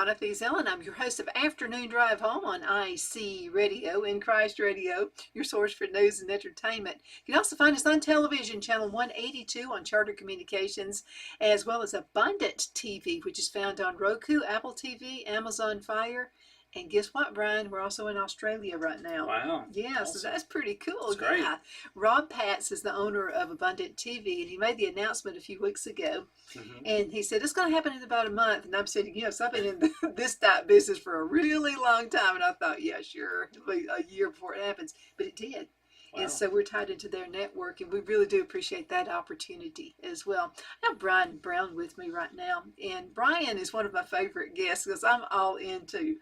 Donna Fiesel, and I'm your host of Afternoon Drive Home on IC Radio, in Christ Radio, your source for news and entertainment. You can also find us on television, channel 182 on Charter Communications, as well as Abundant TV, which is found on Roku, Apple TV, Amazon Fire. And guess what, Brian? We're also in Australia right now. Wow. Yeah, awesome. So that's pretty cool. That's great. Yeah. Rob Patz is the owner of Abundant TV, and he made the announcement a few weeks ago. And he said, it's going to happen in about a month. And I'm saying, so I've been in this type business for a really long time. And I thought, yeah, sure, it'll be a year before it happens. But it did. Wow. And so we're tied into their network, and we really do appreciate that opportunity as well. I have Brian Brown with me right now. And Brian is one of my favorite guests because I'm all into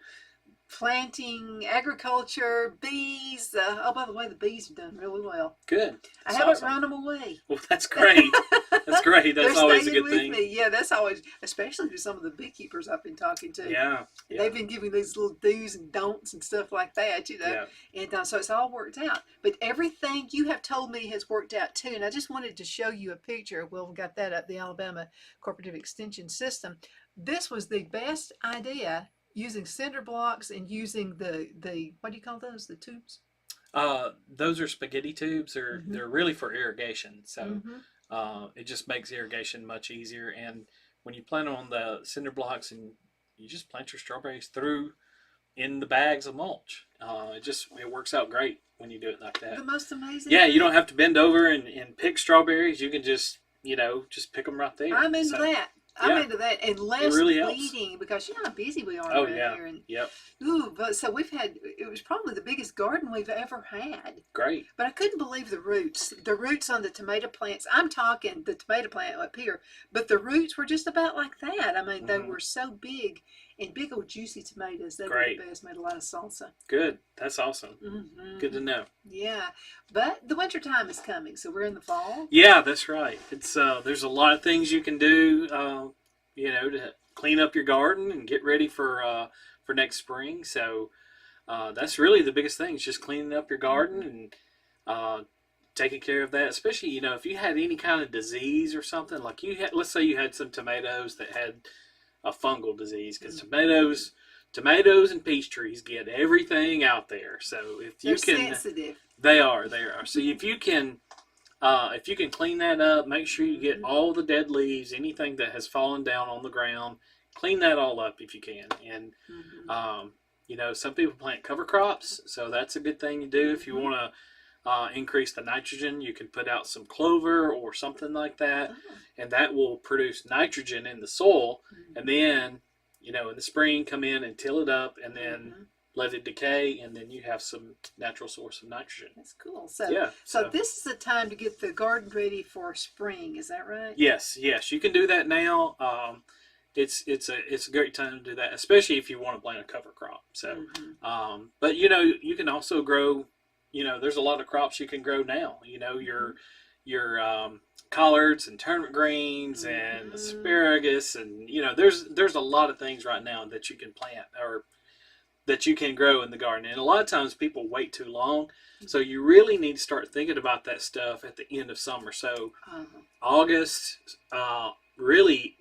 planting, agriculture, bees. Oh, by the way, the bees are done really well. Good. I haven't run them away. Well, that's great. That's great. That's always a good thing. Me. Yeah, that's always, especially to some of the beekeepers I've been talking to. Yeah. They've been giving these little do's and don'ts and stuff like that, Yeah. And so it's all worked out. But everything you have told me has worked out too. And I just wanted to show you a picture. Well, we got that up, the Alabama Cooperative Extension System. This was the best idea, using cinder blocks and using the what do you call those? The tubes? Those are spaghetti tubes. They're really for irrigation. So it just makes irrigation much easier. And when you plant on the cinder blocks and you just plant your strawberries through in the bags of mulch, it works out great when you do it like that. The most amazing. Yeah, you don't have to bend over and pick strawberries. You can just pick them right there. I'm into that. I'm into that, and less really weeding, because you know how busy we are around here. And, but so it was probably the biggest garden we've ever had. Great. But I couldn't believe the roots on the tomato plants. I'm talking the tomato plant up here, but the roots were just about like that. I mean, they were so big, and big old juicy tomatoes. They were the best. Made a lot of salsa. Good. That's awesome. Good to know. Yeah, but the winter time is coming, so we're in the fall. Yeah, that's right. It's there's a lot of things you can do, to clean up your garden and get ready for next spring. So that's really the biggest thing, is just cleaning up your garden and taking care of that. Especially, if you had any kind of disease or something, like let's say you had some tomatoes that had a fungal disease, because tomatoes and peach trees get everything out there. So if you They're sensitive. They are. So if you can clean that up, make sure you get all the dead leaves, anything that has fallen down on the ground, clean that all up if you can. And some people plant cover crops, so that's a good thing to do. If you want to increase the nitrogen, you can put out some clover or something like that, and that will produce nitrogen in the soil. And then in the spring, come in and till it up, and then let it decay, and then you have some natural source of nitrogen. That's cool. So this is the time to get the garden ready for spring. Is that right? Yes, you can do that now. It's a great time to do that, especially if you want to plant a cover crop. So, but you can also grow. There's a lot of crops you can grow now. Your collards and turnip greens and asparagus, and there's a lot of things right now that you can plant or that you can grow in the garden. And a lot of times people wait too long, so you really need to start thinking about that stuff at the end of summer. So August, really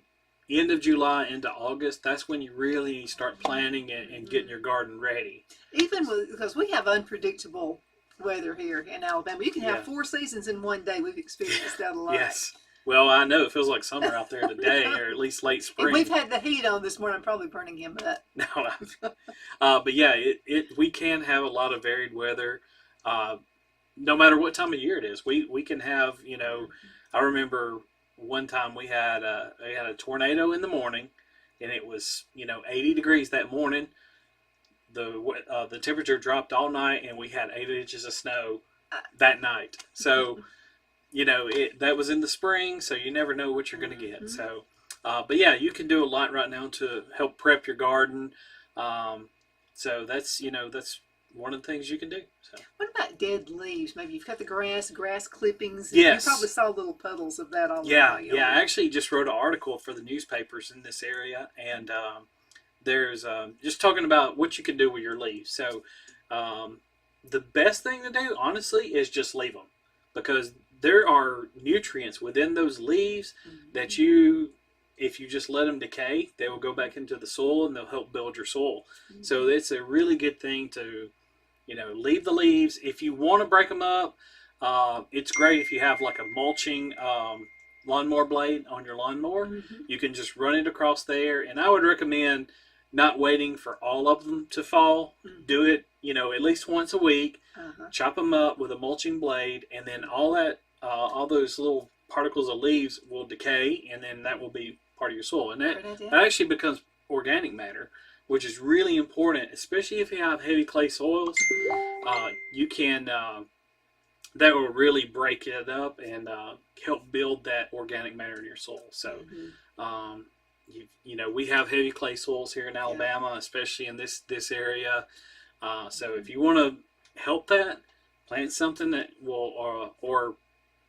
end of July into August, that's when you really need to start planning and getting your garden ready. Even because we have unpredictable weather here in Alabama. You can have 4 seasons in one day. We've experienced that a lot. Yes. Well, I know it feels like summer out there today, or at least late spring. And we've had the heat on this morning. I'm probably burning him up. No, but yeah, we can have a lot of varied weather, no matter what time of year it is. We can have, I remember one time we had a tornado in the morning, and it was 80 degrees that morning. The temperature dropped all night, and we had 8 inches of snow that night. So. That was in the spring, so you never know what you're going to get. So, but yeah, you can do a lot right now to help prep your garden. So that's one of the things you can do. So. What about dead leaves? Maybe you've got the grass clippings. Yes. You probably saw little puddles of that all over. Yeah. I actually just wrote an article for the newspapers in this area, and there's just talking about what you can do with your leaves. So the best thing to do, honestly, is just leave them, because there are nutrients within those leaves that if you just let them decay, they will go back into the soil and they'll help build your soil. Mm-hmm. So it's a really good thing to, leave the leaves. If you want to break them up, it's great if you have like a mulching lawnmower blade on your lawnmower. Mm-hmm. You can just run it across there. And I would recommend not waiting for all of them to fall. Mm-hmm. Do it, at least once a week. Uh-huh. Chop them up with a mulching blade, and then all those little particles of leaves will decay, and then that will be part of your soil. And that actually becomes organic matter, which is really important, especially if you have heavy clay soils. You can that will really break it up and help build that organic matter in your soil. So, we have heavy clay soils here in Alabama, especially in this area. So if you want to help that, plant something that will, or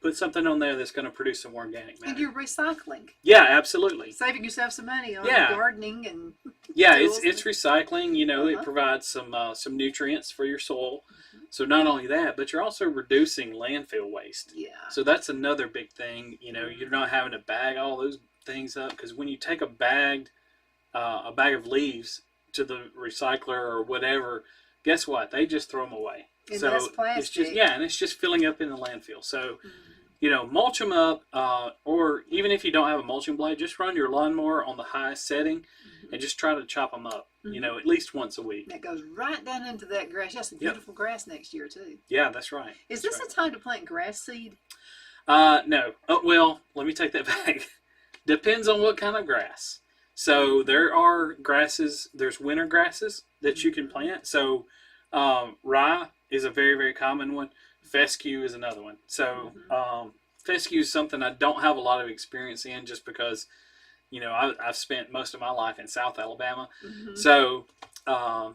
put something on there that's going to produce some organic matter. And you're recycling. Yeah, absolutely. Saving yourself some money on gardening and it's recycling. It provides some nutrients for your soil. Mm-hmm. So not only that, but you're also reducing landfill waste. Yeah. So that's another big thing. You're not having to bag all those things up, because when you take a bag of leaves to the recycler or whatever, guess what? They just throw them away. And so that's plastic. it's just filling up in the landfill. So, mulch them up, or even if you don't have a mulching blade, just run your lawnmower on the highest setting and just try to chop them up, at least once a week. That goes right down into that grass. That's some beautiful grass next year, too. Yeah, that's right. Is this a time to plant grass seed? No. Oh, well, let me take that back. Depends on what kind of grass. So there are grasses, there's winter grasses that you can plant. So rye is a very, very common one. Fescue is another one. So fescue is something I don't have a lot of experience in, just because, I've spent most of my life in South Alabama. Mm-hmm. So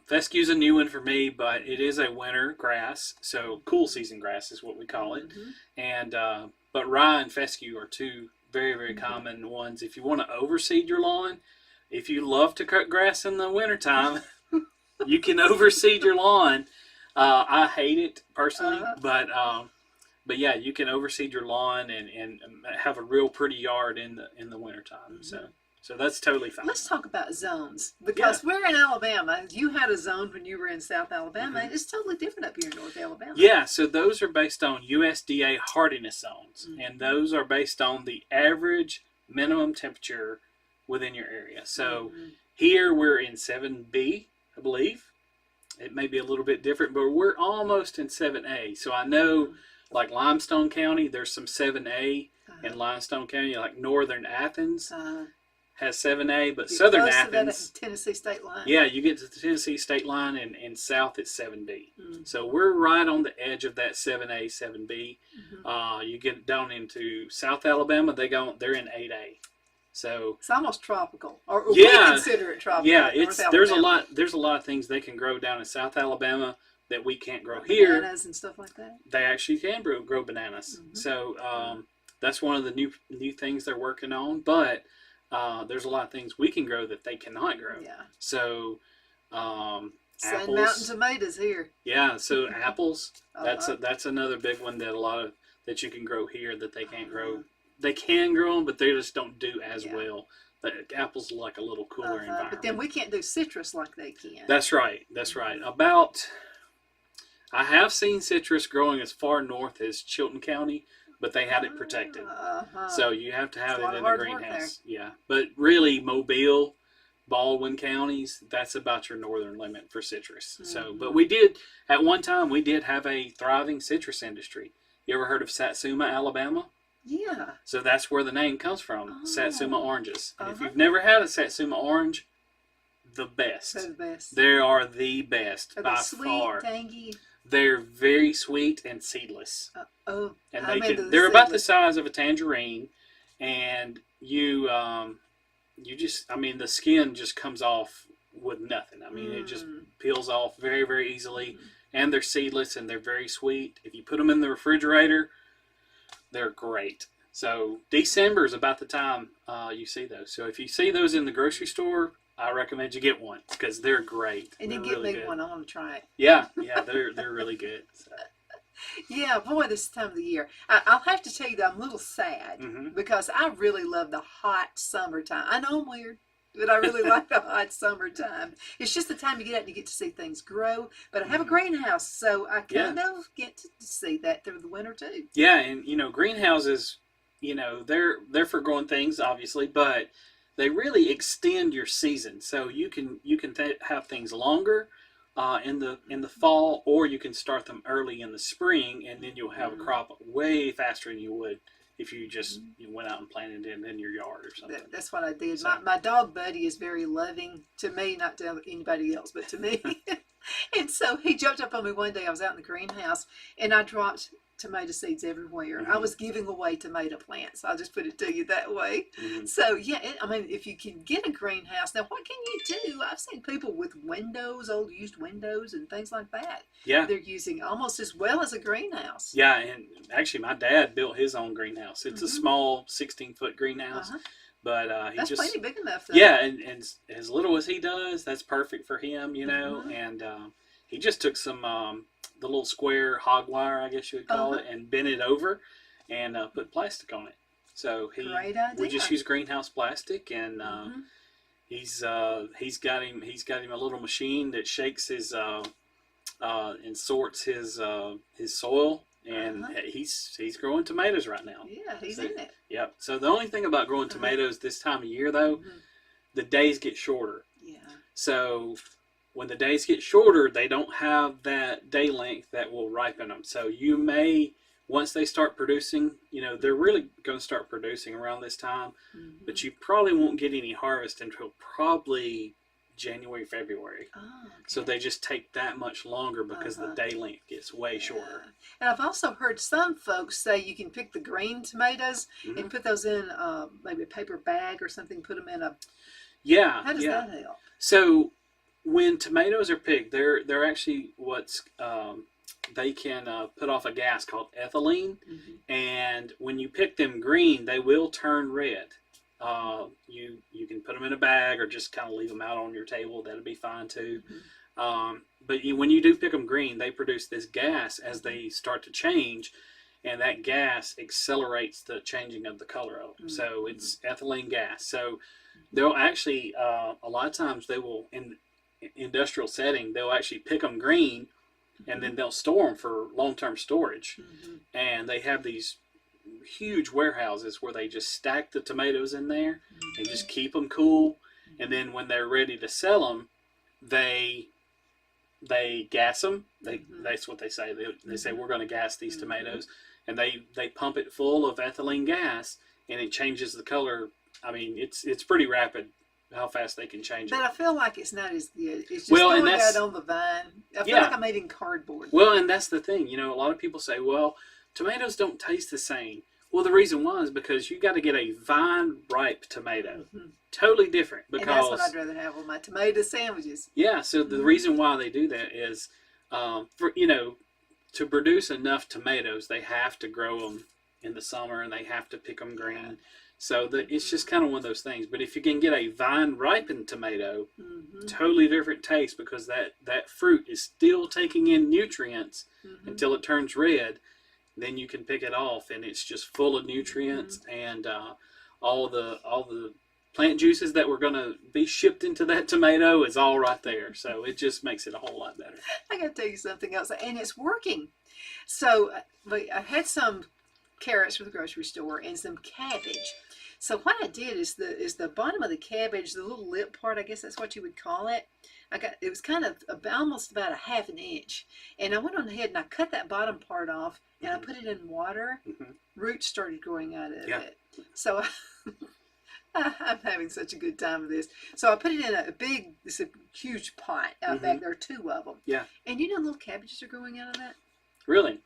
fescue is a new one for me, but it is a winter grass. So cool season grass is what we call it. Mm-hmm. And but rye and fescue are two very, very common ones. If you want to overseed your lawn, if you love to cut grass in the wintertime, you can overseed your lawn. I hate it personally, but yeah, you can overseed your lawn and have a real pretty yard in the wintertime. Mm-hmm. So that's totally fine. Let's talk about zones, because we're in Alabama. You had a zone when you were in South Alabama, and it's totally different up here in North Alabama. Yeah, so those are based on USDA hardiness zones, and those are based on the average minimum temperature within your area. So here we're in 7B, I believe. It may be a little bit different, but we're almost in 7A. So I know, like Limestone County, there's some 7A in Limestone County, like Northern Athens. Has 7A, but Southern Athens, Tennessee state line. Yeah, you get to the Tennessee state line, and south it's 7B. So we're right on the edge of that 7A, 7B. You get down into South Alabama, they're in 8A. So it's almost tropical, or we consider it tropical. Yeah, there's a lot of things they can grow down in South Alabama that we can't grow here. Bananas and stuff like that. They actually can grow bananas. So that's one of the new things they're working on, but. There's a lot of things we can grow that they cannot grow. Yeah. So, Sand apples. Mountain tomatoes here. Yeah. So apples. That's another big one that you can grow here that they can't grow. They can grow them, but they just don't do as well. The apples like a little cooler environment. But then we can't do citrus like they can. That's right. I have seen citrus growing as far north as Chilton County. But they had it protected. So you have to have it in a greenhouse. Yeah. But really, Mobile, Baldwin counties, that's about your northern limit for citrus. So, but at one time, we did have a thriving citrus industry. You ever heard of Satsuma, Alabama? Yeah. So that's where the name comes from, Satsuma oranges. And if you've never had a Satsuma orange, the best. They're the best. They are the best by sweet, far. Tangy? They're very sweet and seedless. And they're about the size of a tangerine, and the skin just comes off with nothing. I mean, it just peels off very, very easily, and they're seedless and they're very sweet. If you put them in the refrigerator, they're great. So December is about the time you see those. So if you see those in the grocery store, I recommend you get one because they're great. And you get me one. I want to try it. Yeah, they're really good. So. Yeah, boy, this time of the year. I'll have to tell you that I'm a little sad Hmm. because I really love the hot summertime. I know I'm weird, but I really like the hot summertime. It's just the time you get out and you get to see things grow. But I have a Hmm. greenhouse, so I Yeah. kind of get to see that through the winter too. Yeah, and greenhouses, they're for growing things, obviously, but they really extend your season. So you can have things longer in the fall, or you can start them early in the spring, and then you'll have a Mm-hmm. crop way faster than you would if you just Mm-hmm. went out and planted it in your yard or something. That's what I did. So. My dog Buddy is very loving to me, not to anybody else, but to me. And so he jumped up on me one day. I was out in the greenhouse and I dropped tomato seeds everywhere. I Hmm. was giving away tomato plants. I'll just put it to you that way. Hmm. So, yeah, I mean, if you can get a greenhouse, now what can you do? I've seen people with windows, old used windows, and things like that. Yeah. They're using almost as well as a greenhouse. Yeah, and actually, my dad built his own greenhouse. It's a Mm-hmm. small 16-foot greenhouse, Uh-huh. but he That's just plenty big enough, though. yeah, and as little as he does, that's perfect for him. Mm-hmm. And he just took some the little square hog wire, I guess you would call Uh-huh. it, and bent it over and put plastic on it. So Great we just idea. use greenhouse plastic, and Mm-hmm. he's got him a little machine that shakes his and sorts his soil, and Uh-huh. he's growing tomatoes right now. Yeah, he's So, in it. yep. So the only thing about growing Uh-huh. tomatoes this time of year, though, Mm-hmm. the days get shorter. Yeah. So when the days get shorter, they don't have that day length that will ripen them. So you may, once they start producing, they're really going to start producing around this time, Mm-hmm. but you probably won't get any harvest until probably January, February. Oh, okay. So they just take that much longer because the Uh-huh. day length gets way shorter. And I've also heard some folks say you can pick the green tomatoes Hmm. and put those in maybe a paper bag or something. Put them in a. Yeah, How does yeah. that help? So when tomatoes are picked, they're actually they can put off a gas called ethylene, Mm-hmm. and when you pick them green, they will turn red. You can put them in a bag or just kind of leave them out on your table. That'll be fine too. Mm-hmm. But when you do pick them green, they produce this gas as they start to change, and that gas accelerates the changing of the color of them. Mm-hmm. So it's ethylene gas. So they'll actually a lot of times they will in industrial setting they'll actually pick them green, and then they'll store them for long-term storage. Mm-hmm. And they have these huge warehouses where they just stack the tomatoes in there and just keep them cool. And then when they're ready to sell them, they gas them. That's what they say. They say we're going to gas these tomatoes, and they pump it full of ethylene gas, and it changes the color. I mean, it's pretty rapid how fast they can change it. But I feel like it's not as good. It's just Well, and throwing that's out on the vine. I feel yeah. like I'm eating cardboard. Well, and that's the thing. A lot of people say, well, tomatoes don't taste the same. Well, the reason why is because you got to get a vine ripe tomato. Mm-hmm. Totally different. Because And that's what I'd rather have with my tomato sandwiches. yeah, so the reason why they do that is for to produce enough tomatoes, they have to grow them in the summer and they have to pick them green. So it's just kind of one of those things. But if you can get a vine ripened tomato, totally different taste, because that fruit is still taking in nutrients until it turns red. Then you can pick it off, and it's just full of nutrients and all the plant juices that were going to be shipped into that tomato is all right there. So it just makes it a whole lot better. I got to tell you something else, and it's working. So I had some carrots from the grocery store and some cabbage. So what I did is the bottom of the cabbage, the little lip part, I guess that's what you would call it. It was kind of almost about a half an inch, and I went on ahead and I cut that bottom part off and I put it in water. Roots started growing out of it. So I'm having such a good time with this. So I put it in it's a huge pot out back. There are 2 of them. Yeah. And little cabbages are growing out of that. Really?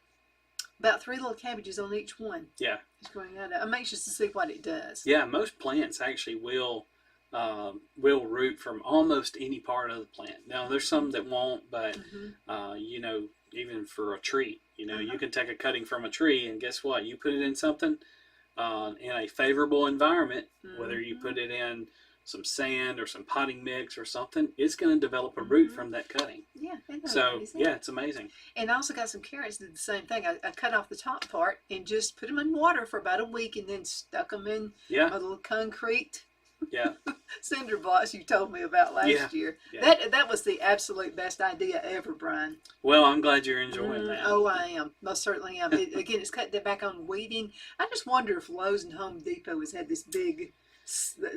About 3 little cabbages on each one. Yeah. It's growing out of it. I'm anxious to see what it does. Yeah, most plants actually will root from almost any part of the plant. Now, there's some that won't, but even for a tree, you can take a cutting from a tree, and guess what? You put it in something in a favorable environment, whether you put it in some sand or some potting mix or something, it's going to develop a root from that cutting. Yeah, isn't that So amazing? yeah, it's amazing. And I also got some carrots. Did the same thing. I cut off the top part and just put them in water for about a week, and then stuck them in Yeah, a little concrete yeah, cinder blocks you told me about yeah, last year. yeah. That was the absolute best idea ever, Brian. Well, I'm glad you're enjoying that. Oh, I am. Most certainly am. Again, it's cut back on weeding. I just wonder if Lowe's and Home Depot has had this big.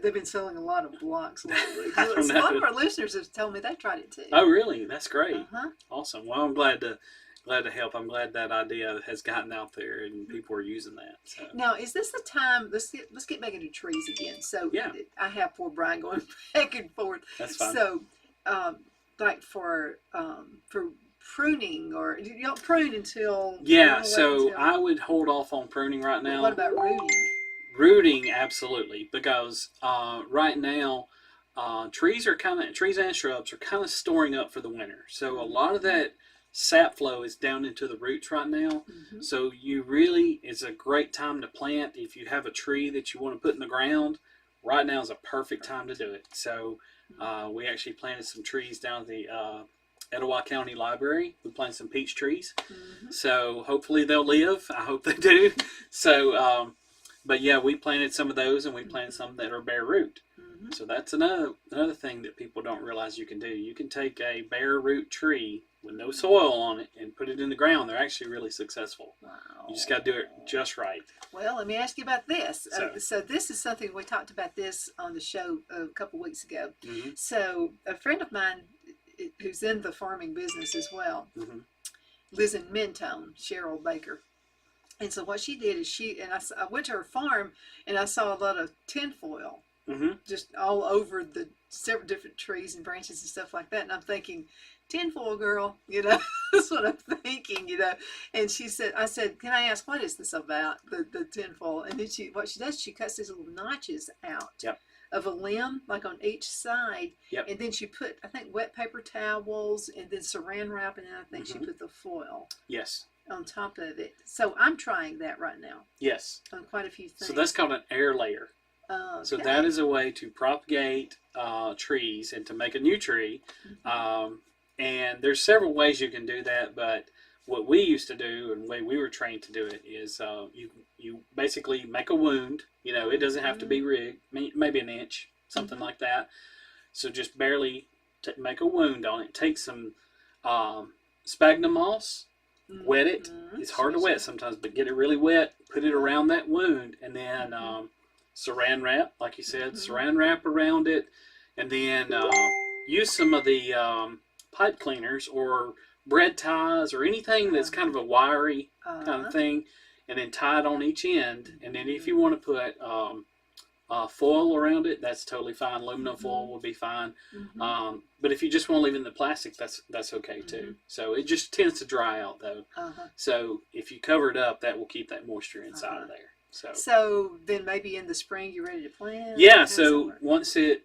They've been selling a lot of blocks lately. I don't A lot know. of our listeners have told me they tried it too. Oh, really? That's great. Uh-huh. Awesome. Well, I'm glad to help. I'm glad that idea has gotten out there and people are using that. So. Now, is this the time? Let's get back into trees again. So Yeah. I have poor Brian going back and forth. That's fine. So, like for pruning, or you don't prune until I would hold off on pruning right now. What about rooting? Rooting, absolutely, because right now trees and shrubs are kind of storing up for the winter. So a lot of that sap flow is down into the roots right now. So it's a great time to plant. If you have a tree that you want to put in the ground, right now is a perfect time to do it. So we actually planted some trees down at the Etowah County Library. We planted some peach trees. So hopefully they'll live. I hope they do. So but yeah, we planted some of those, and we planted some that are bare root. So that's another thing that people don't realize you can do. You can take a bare root tree with no soil on it and put it in the ground. They're actually really successful. Wow. You just got to do it just right. Well, let me ask you about this. So this is something we talked about this on the show a couple weeks ago. So a friend of mine who's in the farming business as well lives in Mentone, Cheryl Baker. And so what she did is I went to her farm, and I saw a lot of tinfoil just all over the several different trees and branches and stuff like that. And I'm thinking, tinfoil girl, that's what I'm thinking, And I said, can I ask, what is this about, the tinfoil? And then what she does, she cuts these little notches out of a limb, like on each side. And then she put, I think, wet paper towels and then saran wrap, and then I think she put the foil. Yes. On top of it. So I'm trying that right now. Yes. On quite a few things. So that's called an air layer. Okay. So that is a way to propagate trees and to make a new tree. And there's several ways you can do that, but what we used to do and the way we were trained to do it is you basically make a wound. It doesn't have to be big, maybe an inch, something like that. So just barely make a wound on it. Take some sphagnum moss, wet it. It's hard to wet sometimes, but get it really wet, put it around that wound, and then saran wrap, like you said, saran wrap around it, and then use some of the pipe cleaners or bread ties or anything that's kind of a wiry kind of thing, and then tie it on each end. And then if you want to put foil around it, that's totally fine. Aluminum foil will be fine. But if you just want to leave it in the plastic, that's okay too. So it just tends to dry out though. So if you cover it up, that will keep that moisture inside of there. So then maybe in the spring you're ready to plant? Yeah, so once it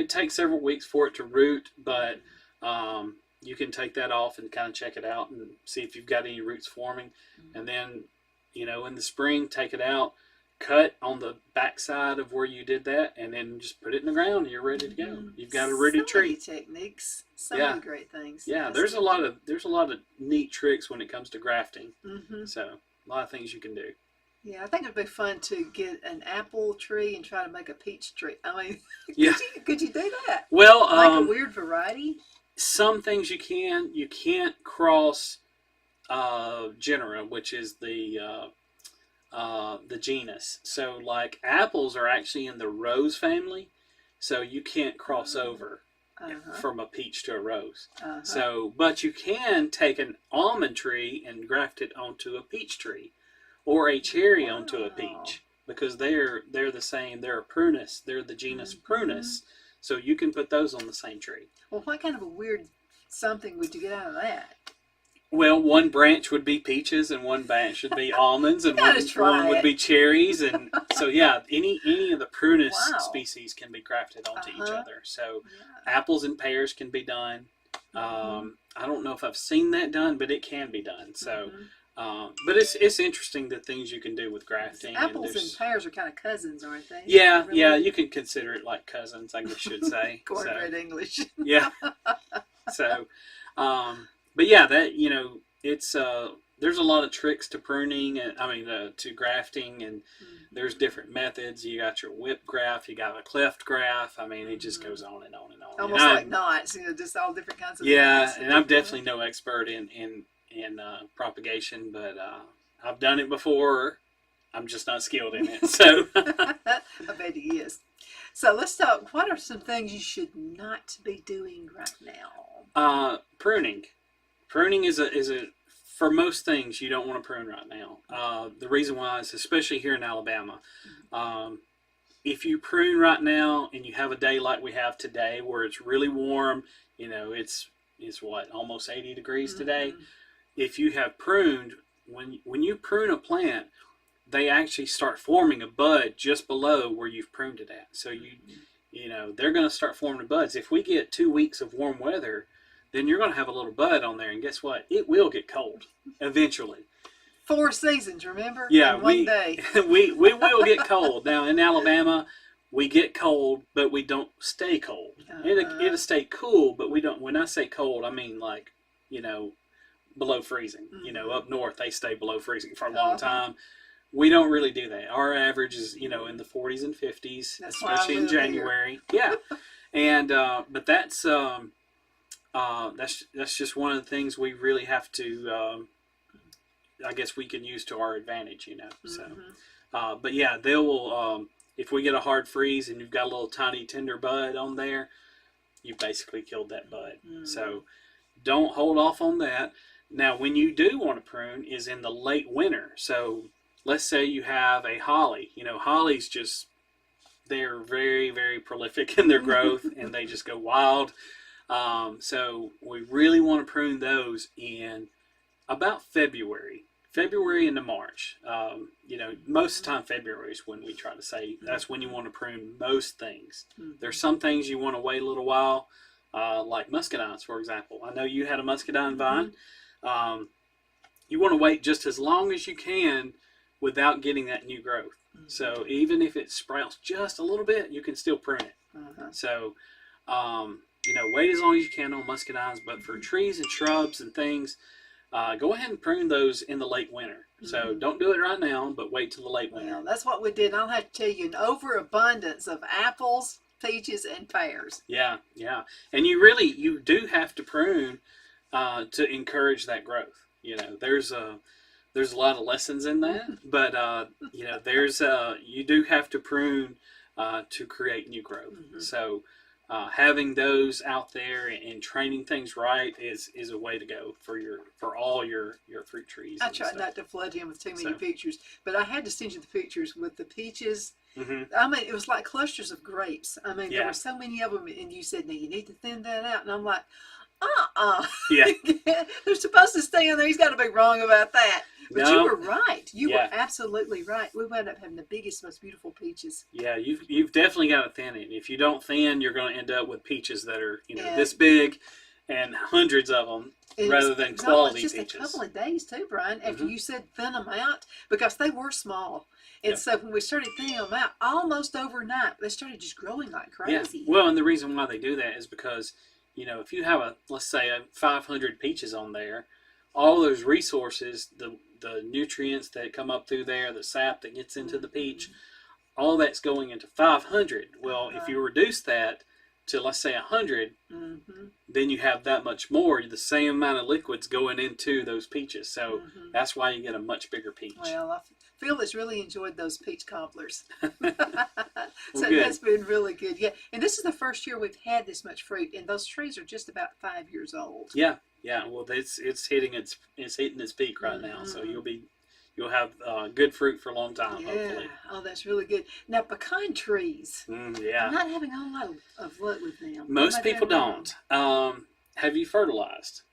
takes several weeks for it to root, but you can take that off and kind of check it out and see if you've got any roots forming. And then, in the spring, take it out, cut on the backside of where you did that, and then just put it in the ground and you're ready to go. You've got a rooted tree. So many techniques, so many great things. Yeah, there's a lot of neat tricks when it comes to grafting. So a lot of things you can do. Yeah, I think it'd be fun to get an apple tree and try to make a peach tree. I mean, could you do that? Well, like a weird variety? Some things you can. You can't cross genera, which is the genus. So like apples are actually in the rose family, so you can't cross over from a peach to a rose. So, but you can take an almond tree and graft it onto a peach tree, or a cherry onto a peach, because they're the same. They're a prunus. They're the genus prunus. So you can put those on the same tree. Well, what kind of a weird something would you get out of that? Well, one branch would be peaches, and one branch would be almonds, and one would be cherries, and so any of the prunus species can be grafted onto each other. So apples and pears can be done. I don't know if I've seen that done, but it can be done. So But it's interesting the things you can do with grafting. And Apples and pears are kind of cousins, aren't they? yeah, Really? yeah, you can consider it like cousins, I guess you should say. Cornbread English. Yeah. So, but yeah, that it's there's a lot of tricks to pruning, and I mean to grafting, and there's different methods. You got your whip graft, you got a cleft graft. I mean, it just goes on and on and on. Almost like knots, just all different kinds of knots. And I'm definitely no expert in propagation, but I've done it before. I'm just not skilled in it. So I bet he is. So let's talk. What are some things you should not be doing right now? Pruning. Pruning is a for most things you don't want to prune right now. The reason why is especially here in Alabama. If you prune right now and you have a day like we have today where it's really warm, it's what, almost 80 degrees today. If you have pruned, when you prune a plant, they actually start forming a bud just below where you've pruned it at. So they're going to start forming buds. If we get 2 weeks of warm weather, then you're going to have a little bud on there, and guess what? It will get cold eventually. 4 seasons, remember? Yeah, in one day. we will get cold. Now in Alabama, we get cold, but we don't stay cold. It'll stay cool, but we don't. When I say cold, I mean like below freezing. Up north they stay below freezing for a long time. We don't really do that. Our average is in the 40s and 50s, especially in January. Yeah, and but that's just one of the things we really have to. I guess we can use to our advantage, So, but yeah, they will. If we get a hard freeze and you've got a little tiny tender bud on there, you basically killed that bud. So, don't hold off on that. Now, when you do want to prune, is in the late winter. So, let's say you have a holly. Hollies they're very, very prolific in their growth, and they just go wild. So, we really want to prune those in about February into March. Most of the time February is when we try to say that's when you want to prune most things. There's some things you want to wait a little while, like muscadines, for example. I know you had a muscadine vine. You want to wait just as long as you can without getting that new growth. So even if it sprouts just a little bit, you can still prune it. So wait as long as you can on muscadines, but for trees and shrubs and things, go ahead and prune those in the late winter. So don't do it right now, but wait till the late winter. Well, that's what we did. I'll have to tell you, an overabundance of apples, peaches, and pears. Yeah, yeah. And you do have to prune to encourage that growth. There's a lot of lessons in that, but you do have to prune to create new growth. So having those out there and training things right is a way to go for all your fruit trees. I tried not to flood him with too many pictures, but I had to send you the pictures with the peaches. I mean, it was like clusters of grapes. I mean, there were so many of them, and you said, "No, you need to thin that out," and I'm like, Yeah. They're supposed to stay in there. He's got to be wrong about that. But No. you were right. You were absolutely right. We wound up having the biggest, most beautiful peaches. Yeah, you've definitely got to thin it. If you don't thin, you're going to end up with peaches that are this big, and hundreds of them, rather than quality peaches. Just a couple of days too, Brian. After you said thin them out, because they were small, and so when we started thinning them out, almost overnight, they started just growing like crazy. Yeah. Well, and the reason why they do that is because if you have let's say 500 peaches on there, all those resources, the nutrients that come up through there, the sap that gets into the peach, all that's going into 500. Well, if you reduce that to, let's say, 100, then you have that much more, the same amount of liquids going into those peaches. So that's why you get a much bigger peach. Well, Phyllis really enjoyed those peach cobblers. So that's been really good. Yeah, and this is the first year we've had this much fruit, and those trees are just about 5 years old. Yeah, yeah. Well, it's hitting its peak right now, so you'll have good fruit for a long time. Hopefully. Oh, that's really good. Now, pecan trees. Yeah. I'm not having a whole lot of luck with them. Most people don't. Have you fertilized?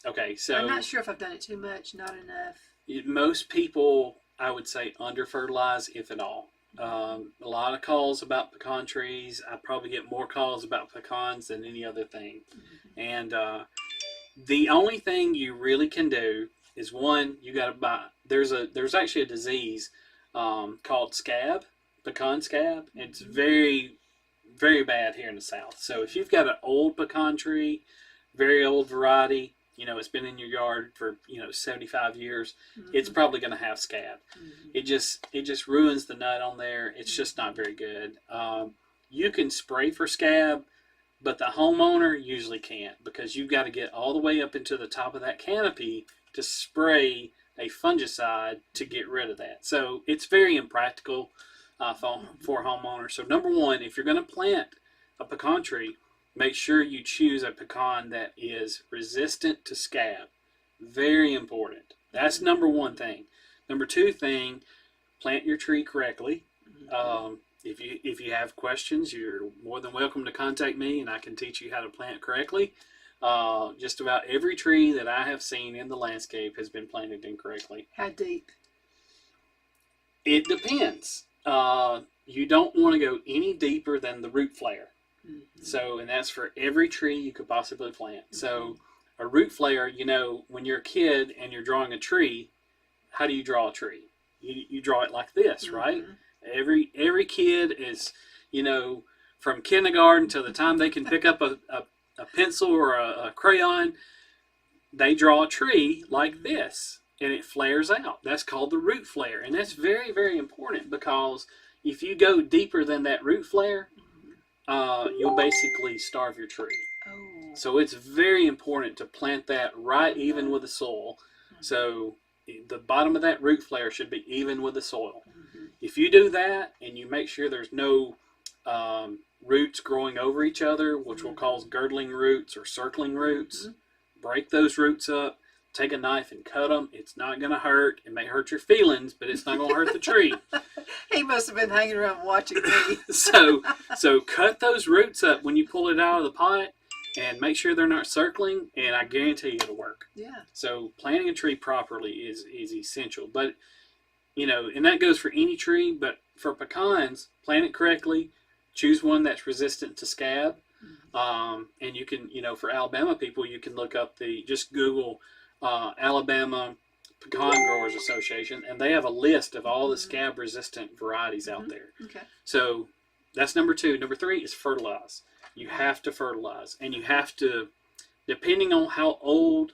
Okay, so I'm not sure if I've done it too much, not enough. Most people, I would say, under fertilize, if at all. A lot of calls about pecan trees. I probably get more calls about pecans than any other thing. And the only thing you really can do is one, you got to buy. There's actually a disease called scab, pecan scab. It's very, very bad here in the South. So if you've got an old pecan tree, very old variety, it's been in your yard for 75 years, it's probably going to have scab. It just ruins the nut on there. It's just not very good. You can spray for scab, but the homeowner usually can't, because you've got to get all the way up into the top of that canopy to spray a fungicide to get rid of that. So it's very impractical for homeowners. So number one, if you're going to plant a pecan tree, make sure you choose a pecan that is resistant to scab. Very important. That's number one thing. Number two thing, plant your tree correctly. If you have questions, you're more than welcome to contact me, and I can teach you how to plant correctly. Just about every tree that I have seen in the landscape has been planted incorrectly. How deep? It depends. You don't want to go any deeper than the root flare. So, and that's for every tree you could possibly plant. So, a root flare, when you're a kid and you're drawing a tree, how do you draw a tree? You draw it like this, right? Every kid is, from kindergarten to the time they can pick up a pencil or a crayon, they draw a tree like this, and it flares out. That's called the root flare, and that's very, very important, because if you go deeper than that root flare, you'll basically starve your tree. Oh. So it's very important to plant that right even with the soil. So the bottom of that root flare should be even with the soil. If you do that and you make sure there's no roots growing over each other, which will cause girdling roots or circling roots, break those roots up, take a knife and cut them. It's not going to hurt. It may hurt your feelings, but it's not going to hurt the tree. He must have been hanging around watching me. So cut those roots up when you pull it out of the pot, and make sure they're not circling, and I guarantee you it'll work. Yeah. So planting a tree properly is essential. But, and that goes for any tree, but for pecans, plant it correctly. Choose one that's resistant to scab. And you can, for Alabama people, you can look up just Google Alabama Pecan Growers Association, and they have a list of all the scab resistant varieties out there. Okay. So that's number two. Number three is fertilize. You have to fertilize, and you have to, depending on how old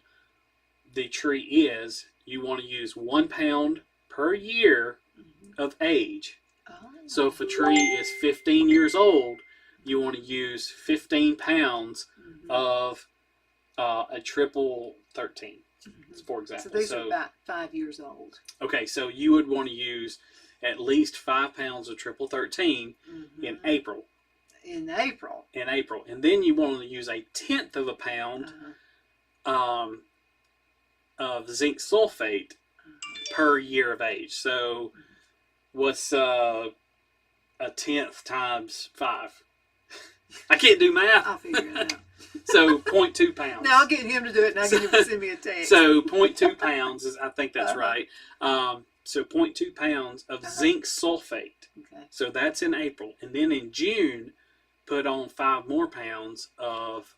the tree is, you want to use 1 pound per year of age. So if a tree is 15 years old, you want to use 15 pounds of a triple 13, for example. So these are about 5 years old. Okay, so you would want to use at least 5 pounds of triple 13 in April. In April. And then you want to use 1/10 of a pound of zinc sulfate per year of age. So what's 1/10 times 5? I can't do math. I'll figure it out. So 0.2 pounds. Now I'll get him to do it, and I'll get him to send me a text. So 0.2 pounds I think that's right. So 0.2 pounds of zinc sulfate. Okay. So that's in April. And then in June, put on 5 more pounds of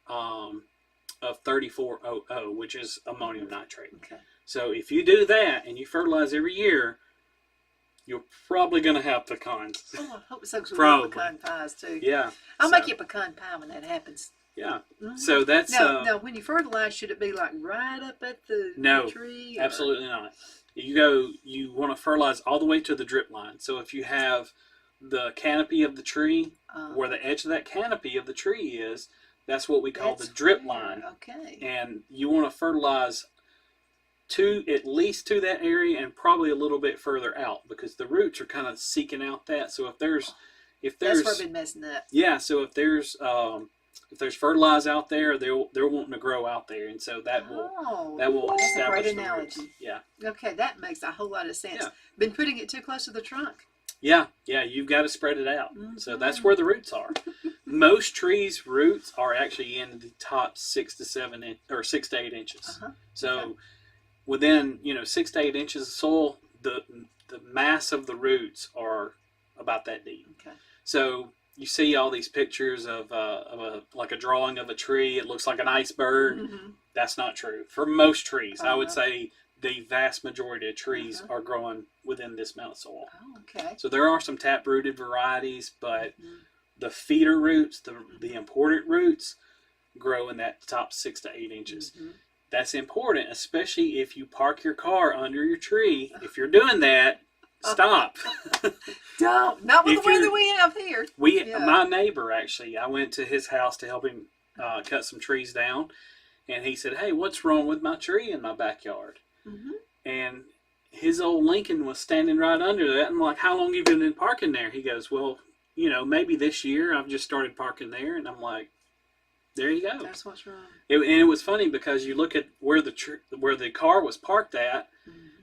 3400, which is ammonium nitrate. Okay. So if you do that and you fertilize every year, you're probably going to have pecans. Oh, I hope so, because we love pecan pies too. Yeah. I'll make you a pecan pie when that happens. Yeah. So that's... Now, when you fertilize, should it be like right up at the tree? No, absolutely not. You want to fertilize all the way to the drip line. So if you have the canopy of the tree, where the edge of that canopy of the tree is, that's what we call the drip line. Okay. And you want to fertilize at least to that area, and probably a little bit further out, because the roots are kind of seeking out that. So if there's that's where I've been messing up. Yeah. So if there's fertilizer out there, they're wanting to grow out there, and so that will that's establish a great the analogy. roots. Yeah. Okay, that makes a whole lot of sense. Yeah. Been putting it too close to the trunk. Yeah, you've got to spread it out. So that's where the roots are. Most trees' roots are actually in the top 6 to 8 inches. So within 6 to 8 inches of soil, the mass of the roots are about that deep. Okay. So you see all these pictures of like a drawing of a tree. It looks like an iceberg. That's not true for most trees. I would say the vast majority of trees are growing within this amount of soil. Oh, okay. So there are some tap-rooted varieties, but Mm-hmm. the feeder roots, the important roots, grow in that top 6 to 8 inches. Mm-hmm. That's important, especially if you park your car under your tree. If you're doing that, stop. Don't. Not with If the weather you're- we have here. My neighbor, actually, I went to his house to help him cut some trees down, and he said, "Hey, what's wrong with my tree in my backyard?" Mm-hmm. And his old Lincoln was standing right under that. I'm like, "How long have you been parking there?" He goes, "Well, maybe this year I've just started parking there." And I'm like, there you go. That's what's wrong. And it was funny because you look at where the car was parked at,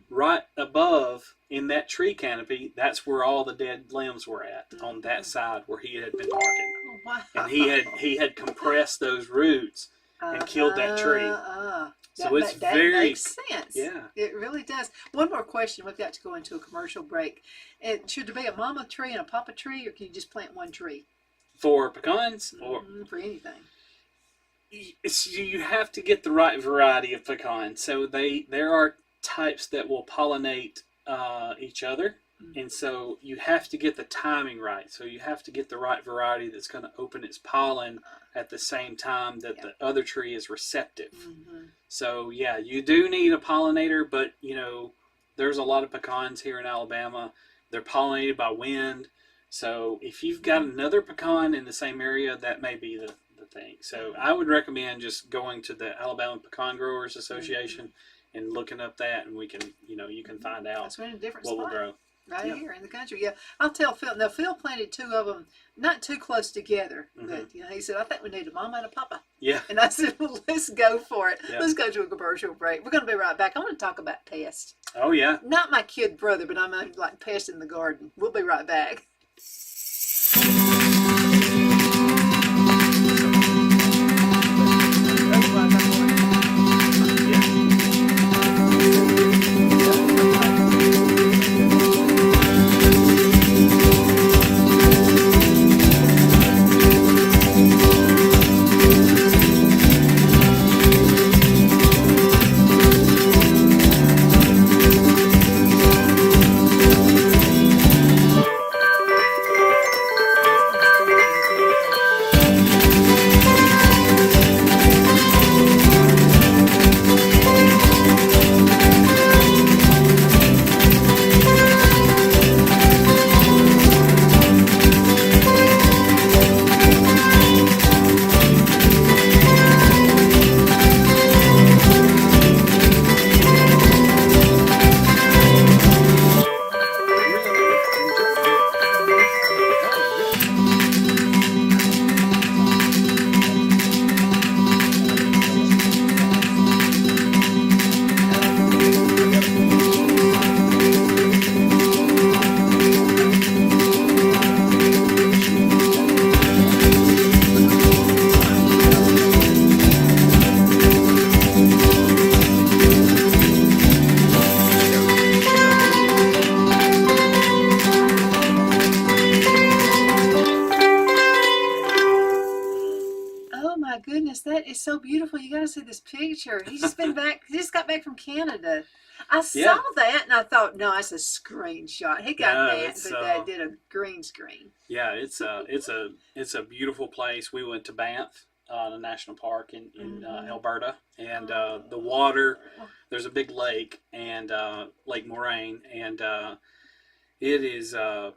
right above in that tree canopy. That's where all the dead limbs were at, on that side where he had been parking. Oh, wow. And he had compressed those roots and killed that tree. So it's that very makes sense. Yeah. It really does. One more question. We've got to go into a commercial break. Should there be a mama tree and a papa tree, or can you just plant one tree? For pecans or for anything? You have to get the right variety of pecan. So there are types that will pollinate each other, and so you have to get the timing right. So you have to get the right variety that's going to open its pollen at the same time that the other tree is receptive. So yeah, you do need a pollinator, but there's a lot of pecans here in Alabama. They're pollinated by wind. So if you've got another pecan in the same area, that may be the thing. So I would recommend just going to the Alabama Pecan Growers Association and looking up that, and we can, you can find out That's in a different what spot. will grow. Right here in the country. Yeah, I'll tell Phil. Now, Phil planted 2 of them, not too close together. But he said, I think we need a mama and a papa. Yeah. And I said, well, let's go for it. Yeah. Let's go to a commercial break. We're going to be right back. I want to talk about pests. Oh, yeah. Not my kid brother, but I'm like pests in the garden. We'll be right back. That is so beautiful. You got to see this picture. He's just been back. He just got back from Canada. I saw that and I thought, no, it's a screenshot. He got that, but I did a green screen. Yeah, it's a beautiful place. We went to Banff, the national park in Alberta, and the water. There's a big lake and Lake Moraine, and it is the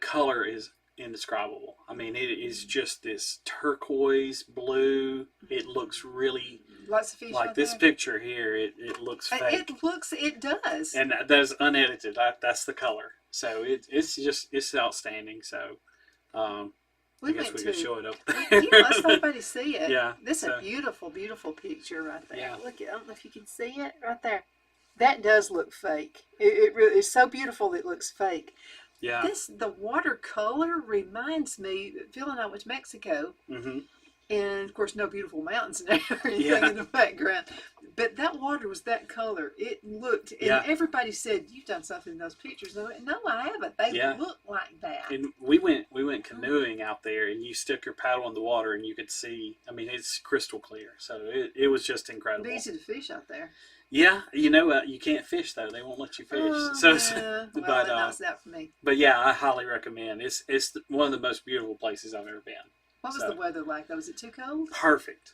color is indescribable. I mean, it is just this turquoise blue. It looks really lots of fish like this there. Picture here. It looks fake. It does. And that's unedited. That's the color. So it's outstanding. So I guess we could show it up there. Let's let everybody see it. Yeah. This is a beautiful, beautiful picture right there. Yeah. Look, I don't know if you can see it right there. That does look fake. It really is so beautiful that it looks fake. Yeah. The watercolor reminds me, Phil and I went to Mexico, and of course no beautiful mountains and everything in the background, but that water was that color. It looked, and everybody said, you've done something in those pictures. And I went, no, I haven't. They look like that. And we went canoeing out there, and you stick your paddle in the water, and you could see, I mean, it's crystal clear. So it was just incredible. It's easy to fish out there. Yeah, you can't fish though. They won't let you fish. Oh, So, yeah. Well, but that knocks it out for me. but yeah, I highly recommend. It's one of the most beautiful places I've ever been. What was the So weather like? Was it too cold? perfect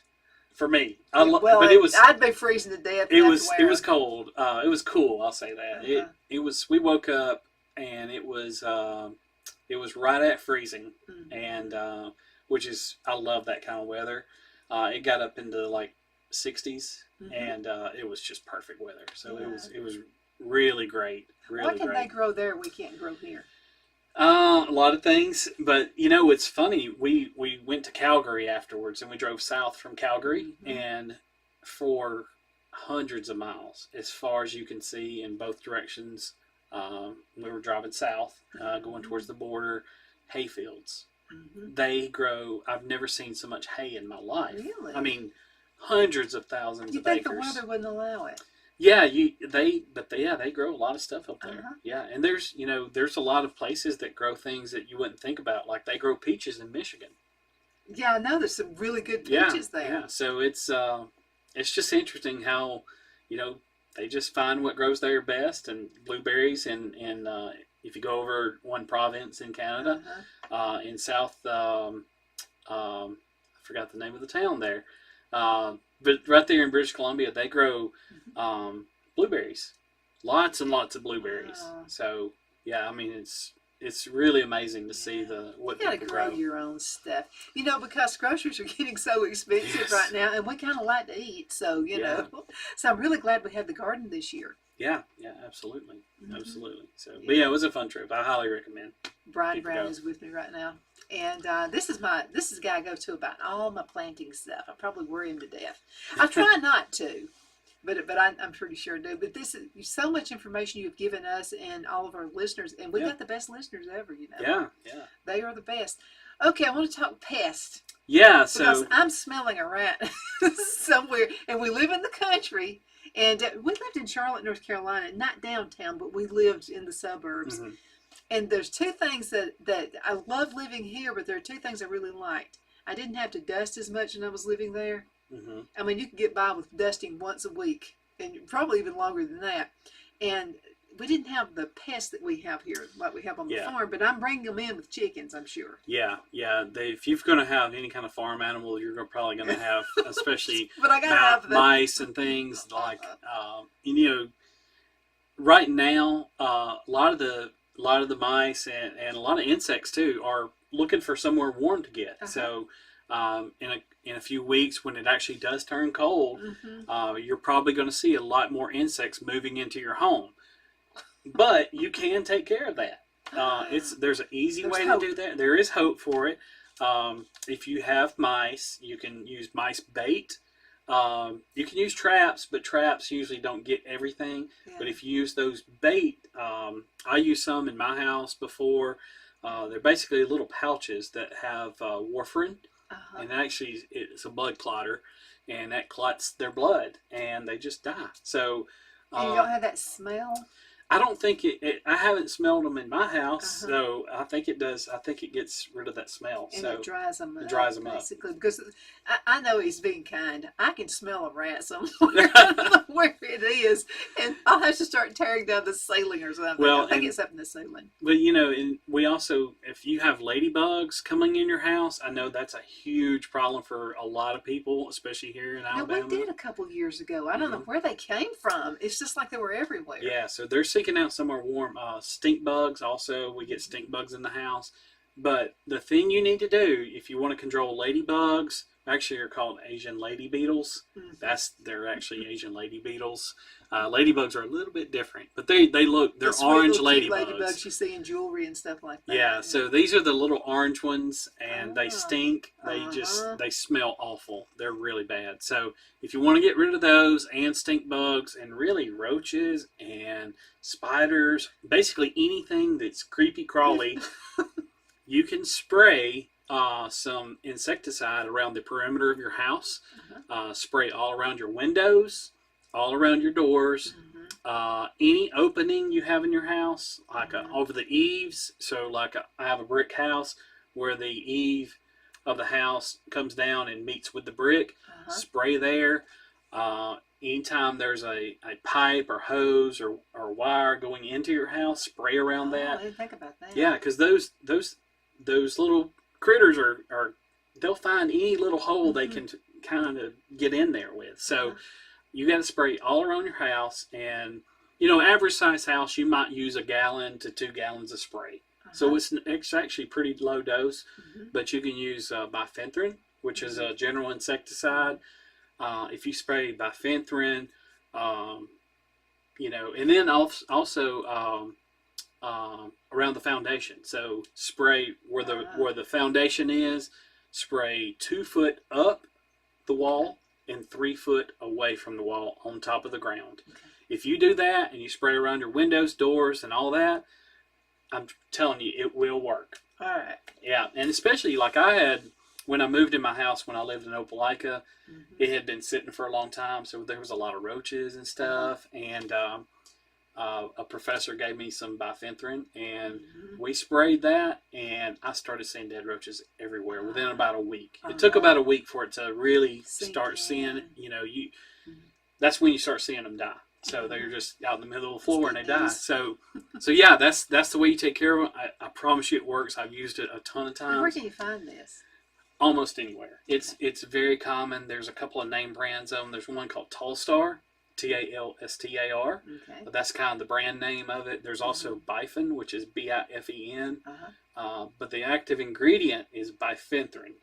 for me. Well, But it was I'd be freezing to death and have to it wear was cold. It was cool. I'll say that. Uh-huh. It was. We woke up and it was right at freezing, Mm-hmm. and which is I love that kind of weather. It got up into like 60s, Mm-hmm. and it was just perfect weather. So Yeah. it was really great. Really What can great. they grow there we can't grow here? A lot of things, but it's funny. We went to Calgary afterwards, and we drove south from Calgary, Mm-hmm. and for hundreds of miles, as far as you can see in both directions, we were driving south, going towards the border, hay fields. Mm-hmm. They grow. I've never seen so much hay in my life. Really? I mean, hundreds of thousands You of think acres. the weather wouldn't allow it? Yeah, they grow a lot of stuff up there. Uh-huh. Yeah, and there's a lot of places that grow things that you wouldn't think about, like they grow peaches in Michigan. Yeah, I know there's some really good Yeah, peaches there. yeah. So it's just interesting how they just find what grows there best, and blueberries and if you go over one province in Canada, in South I forgot the name of the town there. But right there in British Columbia, they grow blueberries, lots and lots of blueberries. Wow. So yeah, I mean it's really amazing to see what You gotta people grow grow. your own stuff, because groceries are getting so expensive Yes. right now, and we kind of like to eat. So Yeah. so I'm really glad we had the garden this year. Yeah, absolutely, Mm-hmm. absolutely. So, but yeah, it was a fun trip. I highly recommend. Brian People Brown go. is with me right now, and this is the guy I go to about all my planting stuff. I probably worry him to death. I try not to, but I'm pretty sure I do. But this is so much information you've given us and all of our listeners, and we got the best listeners ever. Yeah. They are the best. Okay, I want to talk pest. Yeah, Because so I'm smelling a rat somewhere, and we live in the country, and we lived in Charlotte, North Carolina, not downtown, but we lived in the suburbs. mhm. And there's two things that I love living here, but there are two things I really liked. I didn't have to dust as much when I was living there. Mm-hmm. I mean, you could get by with dusting once a week, and probably even longer than that. And we didn't have the pests that we have here, like we have on the farm, but I'm bringing them in with chickens, I'm sure. Yeah. If you're going to have any kind of farm animal, you're probably going to have, especially but I gotta have mice and things like, right now, a lot of the mice and a lot of insects too are looking for somewhere warm to get. So, in a few weeks, when it actually does turn cold, you're probably going to see a lot more insects moving into your home. But you can take care of that. There's an easy way to do that. There is hope for it. If you have mice, you can use mice bait. You can use traps, but traps usually don't get everything. Yeah. But if you use those bait, I used some in my house before. They're basically little pouches that have warfarin, and actually it's a blood clotter, and that clots their blood, and they just die. So, and you don't have that smell? I don't think I haven't smelled them in my house, so I think it does. I think it gets rid of that smell. And so it dries them up. It dries them basically, up. Because I know he's being kind. I can smell a rat somewhere where it is, and I'll have to start tearing down the ceiling or something. Well, I think it's up in the ceiling. But and we also, if you have ladybugs coming in your house, I know that's a huge problem for a lot of people, especially here in Alabama. Now, we did a couple years ago. I don't know where they came from. It's just like they were everywhere. Yeah, so they're seeking out somewhere warm. Stink bugs also, we get stink bugs in the house. But the thing you need to do if you want to control ladybugs, actually are called Asian lady beetles. They're actually Asian lady beetles. Ladybugs are a little bit different, but they're orange ladybugs you see in jewelry and stuff like that. Yeah, so these are the little orange ones, and they stink. They smell awful. They're really bad. So if you want to get rid of those and stink bugs and really roaches and spiders, basically anything that's creepy crawly, you can spray some insecticide around the perimeter of your house. Spray all around your windows, all around your doors, any opening you have in your house, like over the eaves. So like I have a brick house where the eave of the house comes down and meets with the brick. Spray there. anytime there's a pipe or hose or wire going into your house, spray around that. I didn't think about that. Yeah, because those little critters are they'll find any little hole they can kind of get in there with. So you got to spray all around your house, and average size house you might use 1 gallon to 2 gallons of spray. So it's actually pretty low dose, but you can use bifenthrin, which is a general insecticide. If you spray bifenthrin, and then also around the foundation. So spray where the foundation is. Spray 2 foot up the wall and 3 foot away from the wall on top of the ground. Okay. If you do that and you spray around your windows, doors, and all that, I'm telling you, it will work. All right. Yeah, and especially like I had when I moved in my house when I lived in Opelika, it had been sitting for a long time, so there was a lot of roaches and stuff. And a professor gave me some bifenthrin, and we sprayed that, and I started seeing dead roaches everywhere within about a week. It took about a week for it to really start seeing. That's when you start seeing them die. So they're just out in the middle of the floor and they die. So yeah, that's the way you take care of them. I promise you it works. I've used it a ton of times. Where can you find this? Almost anywhere. It's very common. There's a couple of name brands of them. There's one called Tallstar, Talstar. Okay. That's kind of the brand name of it. There's also Bifen, which is Bifen. But the active ingredient is bifenthrin.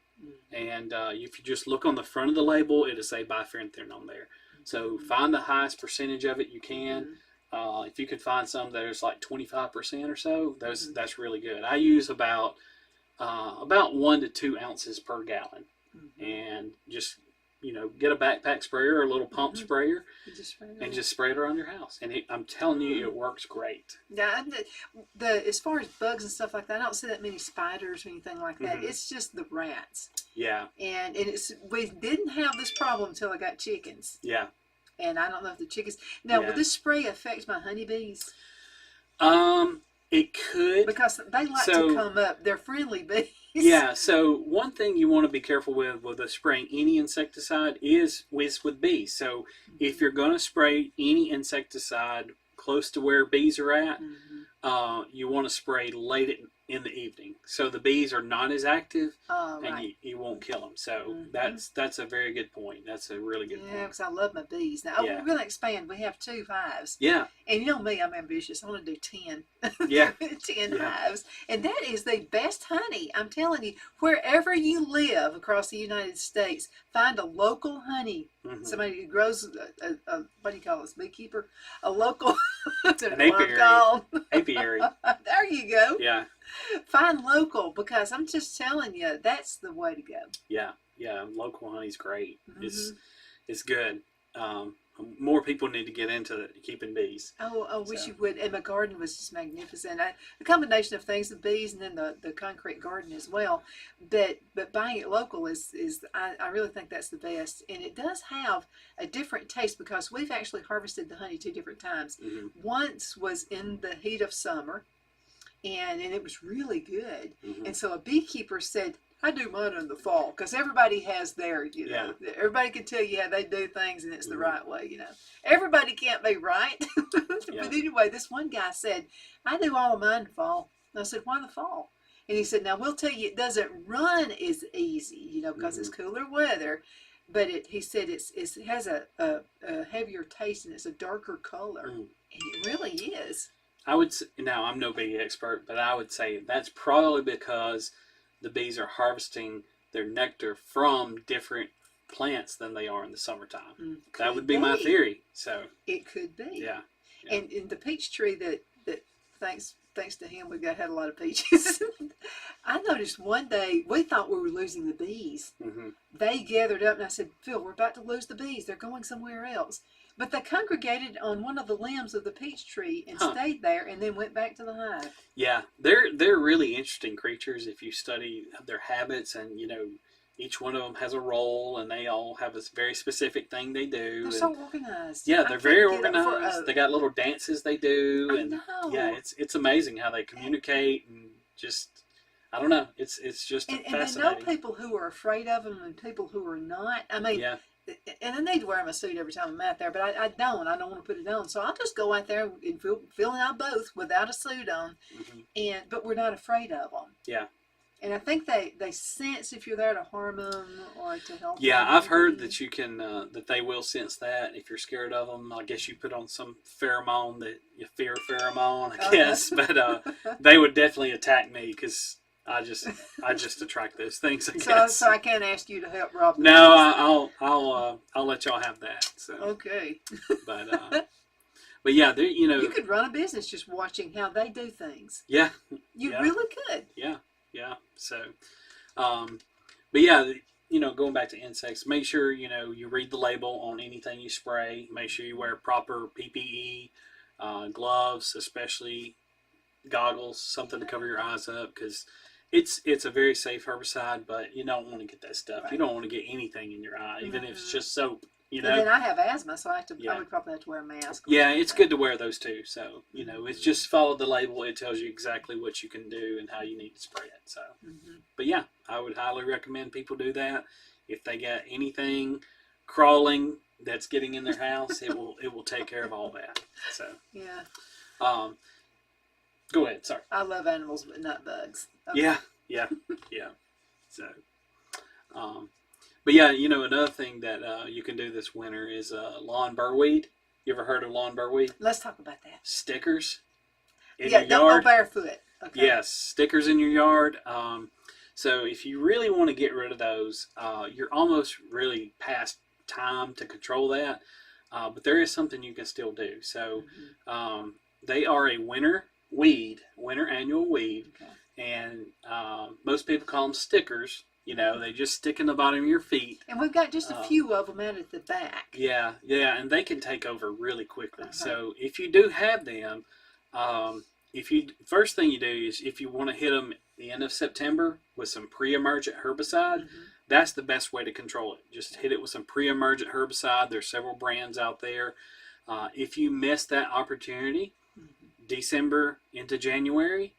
And if you just look on the front of the label, it'll say bifenthrin on there. So find the highest percentage of it you can. If you could find some that is like 25% or so, that's really good. I use about 1 to 2 ounces per gallon, and just get a backpack sprayer or a little pump sprayer, and just spray it around your house. And I'm telling you, it works great. Yeah, as far as bugs and stuff like that, I don't see that many spiders or anything like that. It's just the rats. Yeah. And we didn't have this problem until I got chickens. Yeah. And I don't know if the chickens. Now, will this spray affect my honeybees? It could. Because they like to come up. They're friendly bees. Yeah, so one thing you want to be careful with spraying any insecticide is with bees. So if you're going to spray any insecticide close to where bees are at, you want to spray late in the evening. So the bees are not as active, and you won't kill them. So that's a very good point. That's a really good point. Yeah, because I love my bees. Now, we're going to expand. We have 2 hives. Yeah. And you know me, I'm ambitious. I want to do 10. Yeah. 10 hives. And that is the best honey. I'm telling you, wherever you live across the United States, find a local honey. Somebody who grows, what do you call this, beekeeper? A local, an apiary. Apiary. There you go. Yeah. Find local, because I'm just telling you, that's the way to go. Yeah. Local honey's great. It's good. More people need to get into keeping bees. I wish you would. And my garden was just magnificent. The combination of things, the bees and then the concrete garden as well. But buying it local is I really think that's the best. And it does have a different taste, because we've actually harvested the honey 2 different times. Once was in the heat of summer, and it was really good. And so a beekeeper said, I do mine in the fall, because everybody has their, everybody can tell you how they do things, and it's the right way, Everybody can't be right. But anyway, this one guy said, I do all of mine in fall. And I said, why the fall? And he said, now we'll tell you, it doesn't run as easy, because it's cooler weather. But he said it has a heavier taste, and it's a darker color. And it really is. I would say, now I'm no bee expert, but I would say that's probably because the bees are harvesting their nectar from different plants than they are in the summertime. That would be my theory. So it could be. Yeah. And in the peach tree that thanks to him, we had a lot of peaches. I noticed one day, we thought we were losing the bees. They gathered up, and I said, Phil, we're about to lose the bees. They're going somewhere else. But they congregated on one of the limbs of the peach tree and stayed there, and then went back to the hive. Yeah, they're really interesting creatures if you study their habits, and each one of them has a role, and they all have a very specific thing they do. They're so organized. Yeah, they're very organized. They got little dances they do, I and know. Yeah, it's amazing how they communicate, and just I don't know, it's just and fascinating. they know people who are afraid of them and people who are not. I mean, and I need to wear my suit every time I'm out there, but I don't. I don't want to put it on, so I'll just go out there and fill out both without a suit on, but we're not afraid of them. Yeah. And I think they sense if you're there to harm them or to help them. Yeah, I've heard that you can that they will sense that if you're scared of them. I guess you put on some pheromone that you fear pheromone, I guess. But they would definitely attack me because I just attract those things. I guess. So I can't ask you to help Rob. No, I'll let y'all have that. So okay. But yeah, you could run a business just watching how they do things. Yeah. You really could. Yeah. Yeah. So, but yeah, going back to insects, make sure, you read the label on anything you spray. Make sure you wear proper PPE, gloves, especially goggles, something to cover your eyes up, because it's a very safe herbicide, but you don't want to get that stuff. Right. You don't want to get anything in your eye, even if it's just soap. And then I have asthma, so I would probably have to wear a mask. Yeah, it's good to wear those too. So, it's just follow the label. It tells you exactly what you can do and how you need to spray it. So, but yeah, I would highly recommend people do that. If they got anything crawling that's getting in their house, it will take care of all that. So, yeah. Go ahead. Sorry. I love animals, but not bugs. Okay. Yeah. So, but yeah, another thing that you can do this winter is lawn burrweed. You ever heard of lawn burrweed? Let's talk about that. Stickers in your your don't yard. Go barefoot. Okay. Yes, stickers in your yard. So if you really want to get rid of those, you're almost really past time to control that. But there is something you can still do. So they are a winter annual weed, and most people call them stickers. They just stick in the bottom of your feet. And we've got just a few of them out at the back. Yeah, and they can take over really quickly. So if you do have them, first thing you do is if you want to hit them the end of September with some pre-emergent herbicide, that's the best way to control it. Just hit it with some pre-emergent herbicide. There's several brands out there. If you miss that opportunity, December into January,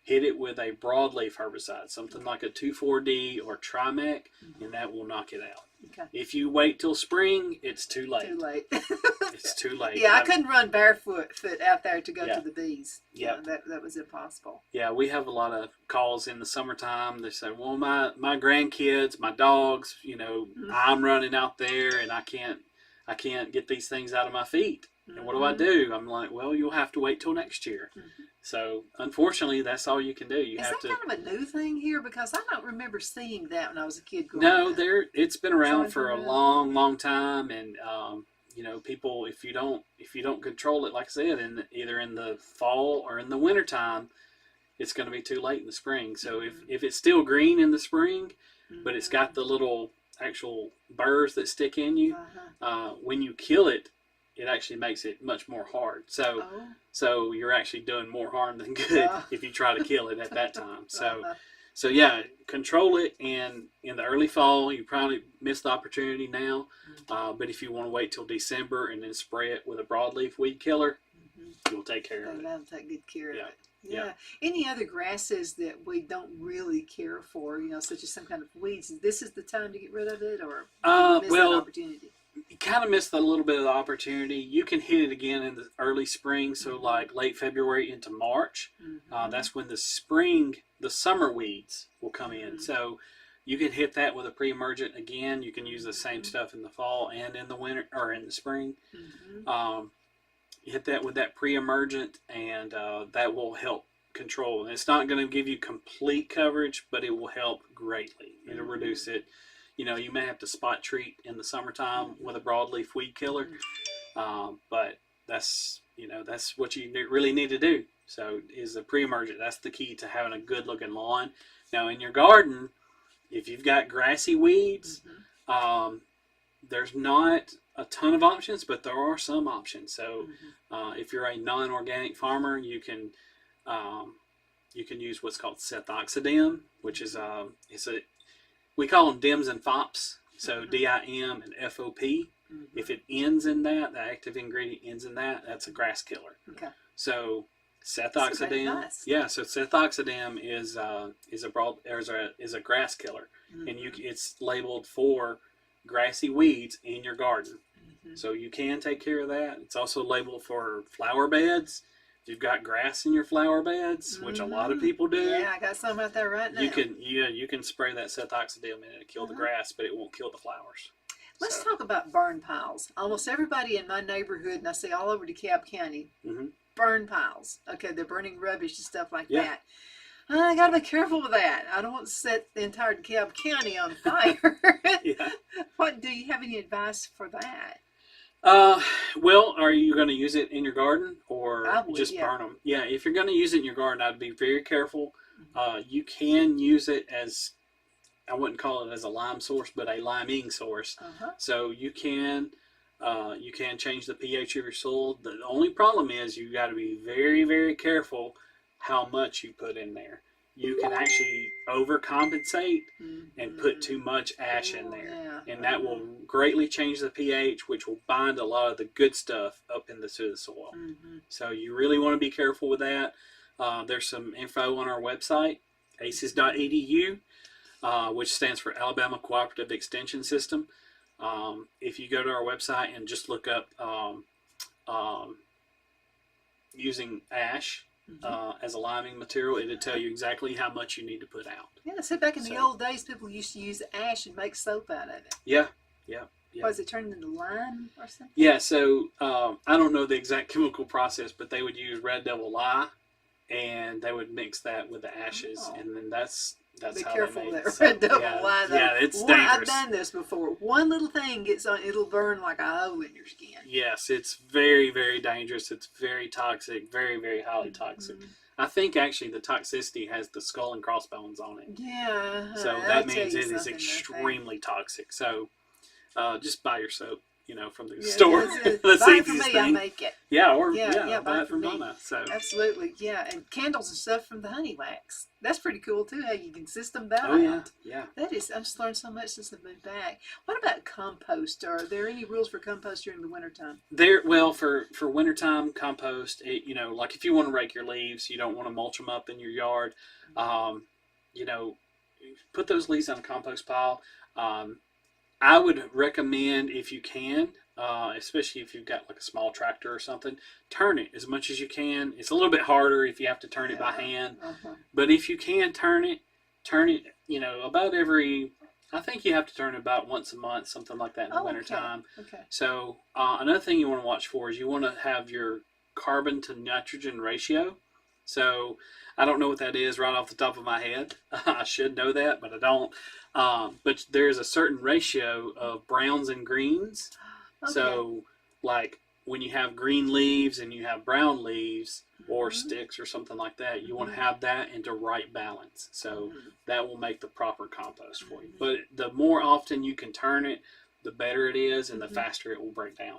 hit it with a broadleaf herbicide, something like a 2,4-D or Trimec, and that will knock it out. If you wait till spring, it's too late. It's too late. Yeah, I couldn't run barefoot out there to go to the bees. Yeah, that was impossible. Yeah, we have a lot of calls in the summertime. They say, well, my grandkids, my dogs, I'm running out there and I can't get these things out of my feet. And what do? I'm like, well, you'll have to wait till next year. So, unfortunately, that's all you can do. Is that kind of a new thing here? Because I don't remember seeing that when I was a kid growing up. No, it's been around for a long, long time, and people, if you don't control it, like I said, either in the fall or in the wintertime, it's going to be too late in the spring. So if it's still green in the spring, but it's got the little actual burrs that stick in you, when you kill it, it actually makes it much more hard. So you're actually doing more harm than good if you try to kill it at that time. So yeah, control it, and in the early fall, you probably missed the opportunity now. But if you want to wait till December and then spray it with a broadleaf weed killer, you'll take care of it. That'll take good care of it. Yeah. Any other grasses that we don't really care for, such as some kind of weeds? This is the time to get rid of it, or miss that opportunity? You kind of missed a little bit of the opportunity. You can hit it again in the early spring, so like late February into March. That's when the summer weeds will come in. So you can hit that with a pre-emergent again. You can use the same stuff in the fall and in the winter or in the spring. Hit that with that pre-emergent, and that will help control. And it's not going to give you complete coverage, but it will help greatly. It'll reduce it. You may have to spot treat in the summertime with a broadleaf weed killer, but that's what you really need to do. So is the pre-emergent. That's the key to having a good looking lawn. Now in your garden, if you've got grassy weeds, there's not a ton of options, but there are some options. So if you're a non-organic farmer, you can use what's called sethoxidime, which is we call them DIMs and FOPs, so DIM and FOP. If it ends in that, the active ingredient ends in that, that's a grass killer. So sethoxidime, so sethoxidime is a grass killer, and it's labeled for grassy weeds in your garden. Mm-hmm. So you can take care of that. It's also labeled for flower beds. If you've got grass in your flower beds, which a lot of people do, yeah, I got some out there right now. You can spray that sethoxydium and it'll kill the grass, but it won't kill the flowers. Let's talk about burn piles. Almost everybody in my neighborhood, and I see all over DeKalb County, burn piles. Okay, they're burning rubbish and stuff like that. I got to be careful with that. I don't want to set the entire DeKalb County on fire. What do you have any advice for that? Well, are you going to use it in your garden or just burn them? Yeah, if you're going to use it in your garden, I'd be very careful. You can use it as, I wouldn't call it as a lime source, but a liming source. So you can change the pH of your soil. The only problem is you got to be very, very careful how much you put in there. You can actually overcompensate and put too much ash in there. And that will greatly change the pH, which will bind a lot of the good stuff up into the soil. So you really want to be careful with that. There's some info on our website, aces.edu, which stands for Alabama Cooperative Extension System. If you go to our website and just look up using ash, as a liming material, it'll tell you exactly how much you need to put out. Yeah, so back in the old days, people used to use ash and make soap out of it. Yeah. Was it turned into lime or something? Yeah, so I don't know the exact chemical process, but they would use red devil lye, and they would mix that with the ashes, and then that's be how careful they made with it. that red devil lye. Yeah, it's dangerous. I've done this before. One little thing gets on, it'll burn like a hole in your skin. Yes, it's very, very dangerous. It's very toxic, very, very highly toxic. I think actually the toxicity has the skull and crossbones on it. Yeah. So that means it is extremely toxic. So just buy your soap, from the store. That's buy it for me, I make it. Yeah, or buy it from Mama. So absolutely, yeah, and candles and stuff from the honey wax. That's pretty cool too. How you can system that out. Yeah. That is. I've just learned so much since I've moved back. What about compost? Are there any rules for compost during the wintertime? For wintertime compost, like if you want to rake your leaves, you don't want to mulch them up in your yard. Put those leaves on a compost pile. I would recommend, if you can, especially if you've got like a small tractor or something, turn it as much as you can. It's a little bit harder if you have to turn it by hand, but if you can turn it, about every, I think you have to turn it about once a month, something like that in the wintertime. Okay. So another thing you want to watch for is you want to have your carbon to nitrogen ratio. So I don't know what that is right off the top of my head. I should know that, but I don't. But there's a certain ratio of browns and greens. So like when you have green leaves and you have brown leaves or sticks or something like that, you want to have that into right balance. So that will make the proper compost for you. But the more often you can turn it, the better it is and the faster it will break down.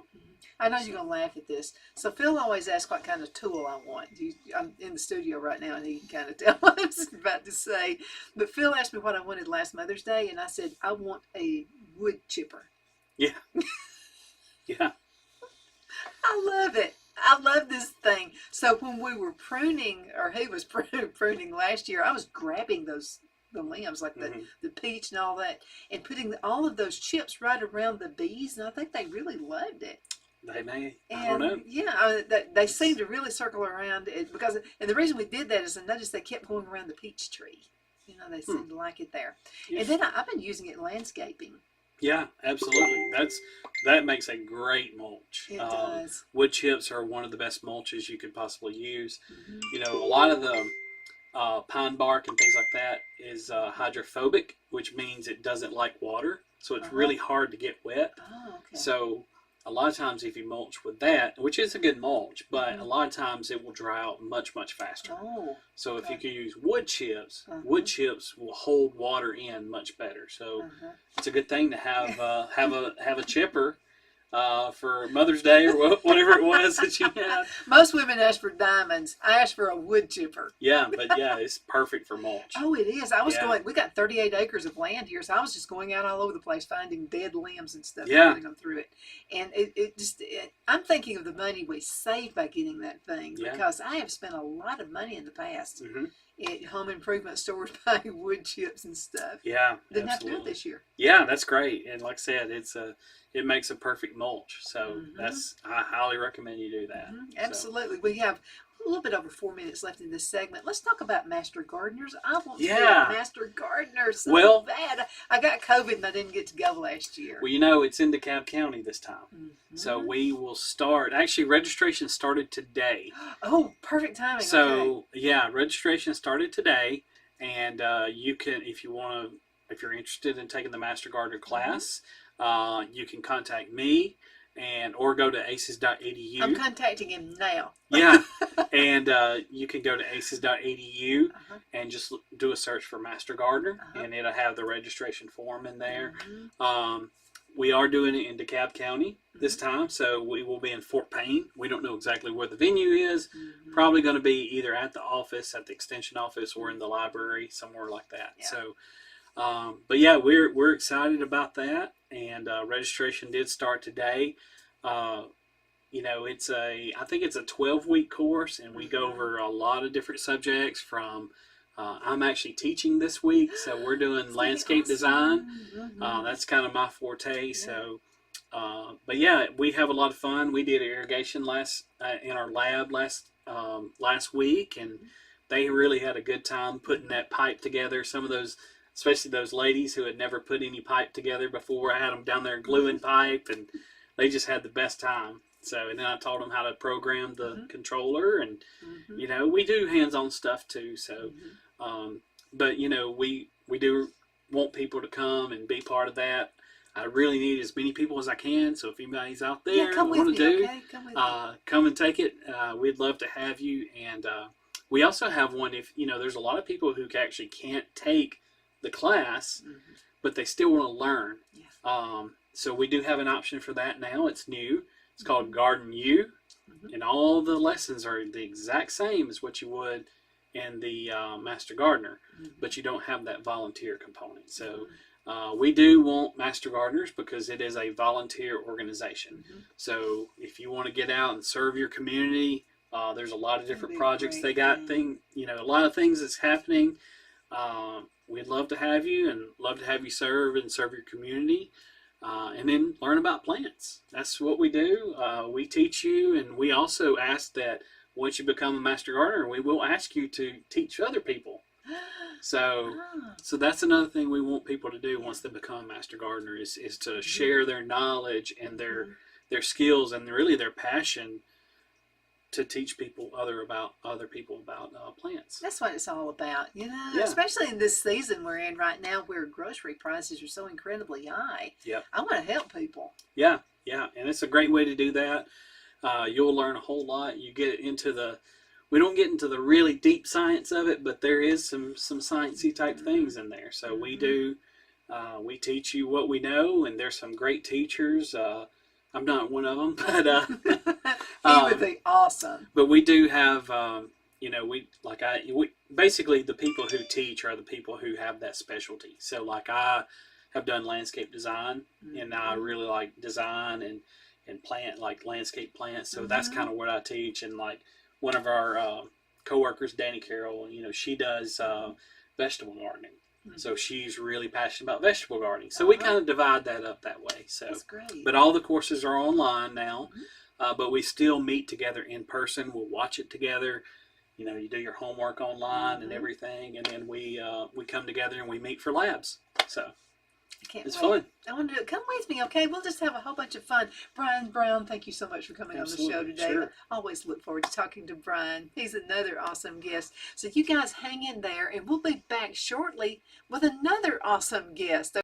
I know you're going to laugh at this. So Phil always asks what kind of tool I want. I'm in the studio right now and he can kind of tell what I'm about to say. But Phil asked me what I wanted last Mother's Day and I said, I want a wood chipper. Yeah. Yeah. I love it. I love this thing. So when we were pruning, or he was pruning last year, I was grabbing the limbs, like the peach and all that, and putting all of those chips right around the bees, and I think they really loved it. They may. And I don't know. Yeah, they seem to really circle around it and the reason we did that is I noticed they kept going around the peach tree. They seem to like it there. Yes. And then I've been using it in landscaping. Yeah, absolutely. That makes a great mulch. It does. Wood chips are one of the best mulches you could possibly use. A lot of the pine bark and things like that is hydrophobic, which means it doesn't like water. So it's really hard to get wet. Oh, okay. So a lot of times if you mulch with that, which is a good mulch, but a lot of times it will dry out much, much faster. Oh, so if you can use wood chips will hold water in much better. So it's a good thing to have a chipper for Mother's Day or whatever it was that you had. Most women ask for diamonds. I asked for a wood chipper. Yeah, but it's perfect for mulch. Oh, it is. I was going, we got 38 acres of land here, so I was just going out all over the place finding dead limbs and stuff and putting them through it. And I'm thinking of the money we saved by getting that thing because I have spent a lot of money in the past. at home improvement stores buying wood chips and stuff. Yeah, Didn't have to do it absolutely. this year. Yeah, that's great. And like I said, it makes a perfect mulch. So Mm-hmm. I highly recommend you do that. Mm-hmm. So Absolutely. We have a little bit over 4 minutes left in this segment. Let's talk about master gardeners. I want to be a yeah. master gardener so Well, bad. I got COVID and I didn't get to go last year. well, you know, it's in DeKalb County this time. Mm-hmm. So we will start. Actually, registration started today. Oh, perfect timing. So yeah, registration started today, and you can, if you want to, if you're interested in taking the Master Gardener class, you can contact me, and or go to aces.edu. I'm contacting him now. Yeah, and you can go to aces.edu and just do a search for Master Gardener, and it'll have the registration form in there. We are doing it in DeKalb County this time, so we will be in Fort Payne. We don't know exactly where the venue is. Probably going to be either at the office, at the extension office, or in the library, somewhere like that. Yeah. So, but yeah, we're excited about that, and registration did start today. You know, I think it's a 12-week course, and we go over a lot of different subjects from. I'm actually teaching this week, so we're doing landscape design. That's kind of my forte. Yeah. So, but yeah, we have a lot of fun. We did irrigation in our lab last week, and they really had a good time putting that pipe together. Some of those, especially those ladies who had never put any pipe together before, I had them down there gluing pipe, and they just had the best time. So, and then I taught them how to program the controller, and you know, we do hands-on stuff too. So, but you know, we do want people to come and be part of that. I really need as many people as I can. So if anybody's out there want to do, come and take it. We'd love to have you. And we also have one. If you know, there's a lot of people who actually can't take the class, but they still want to learn. Yeah. So we do have an option for that now. It's new. It's called Garden U, and all the lessons are the exact same as what you would in the Master Gardener, but you don't have that volunteer component. So we do want Master Gardeners because it is a volunteer organization. So if you want to get out and serve your community, there's a lot of different projects they got. A lot of things that's happening. We'd love to have you and love to have you serve your community. And then learn about plants. That's what we do. We teach you, and we also ask that once you become a Master Gardener, we will ask you to teach other people. So that's another thing we want people to do once they become a Master Gardener is to share their knowledge and their skills and really their passion to teach other people about plants. That's what it's all about, you know. Yeah. Especially in this season we're in right now, where grocery prices are so incredibly high. Yep. I want to help people. Yeah, and it's a great way to do that. You'll learn a whole lot. We don't get into the really deep science of it, but there is some sciencey type things in there. So we teach you what we know, and there's some great teachers. I'm not one of them, but he would be awesome. But we do have, basically the people who teach are the people who have that specialty. So like I have done landscape design, and I really like design and plant, like landscape plants. So that's kind of what I teach. And like one of our coworkers, Danny Carroll, she does vegetable gardening. So she's really passionate about vegetable gardening. So we kind of divide that up that way. So that's great. But all the courses are online now. But we still meet together in person. We'll watch it together. You do your homework online and everything, and then we come together and we meet for labs. So it's fun. I want to come with me, okay? We'll just have a whole bunch of fun. Brian Brown, thank you so much for coming on the show today. Sure. I always look forward to talking to Brian. He's another awesome guest. So you guys hang in there, and we'll be back shortly with another awesome guest.